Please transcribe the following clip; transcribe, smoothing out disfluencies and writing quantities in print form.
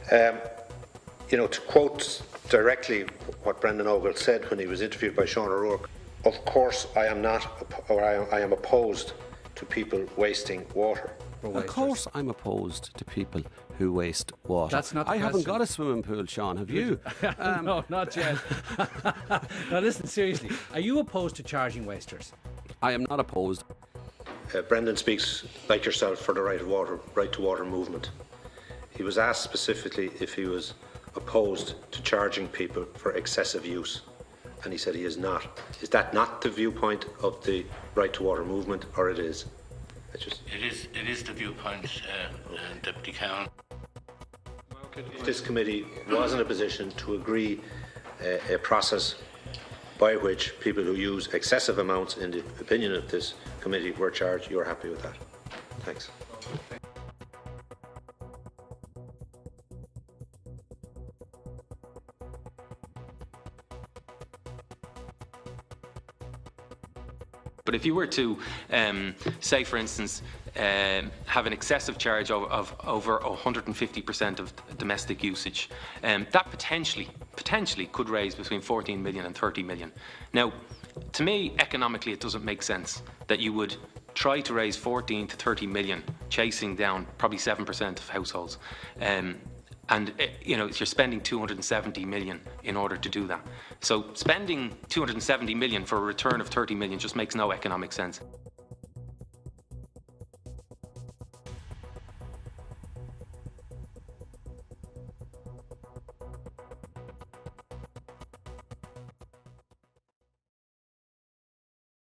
To quote directly what Brendan Ogle said when he was interviewed by Sean O'Rourke, of course I am opposed to people wasting water. Of course I'm opposed to people who waste water. That's not the I haven't question. got a swimming pool, Sean, have you? No, not yet. Now listen, seriously, are you opposed to charging wasters? I am not opposed. Brendan speaks, like yourself, for the right to water movement. He was asked specifically if he was opposed to charging people for excessive use, and he said he is not. Is that not the viewpoint of the right to water movement, or it is? It is the viewpoint, Deputy Cowen. If this committee was in a position to agree a process by which people who use excessive amounts, in the opinion of this committee, were charged, you're happy with that? Thanks. But if you were to, say, for instance, have an excessive charge of over 150% of domestic usage, that potentially could raise between 14 million and 30 million. Now, to me, economically, it doesn't make sense that you would try to raise 14 to 30 million, chasing down probably 7% of households. You're spending 270 million in order to do that. So spending 270 million for a return of 30 million just makes no economic sense.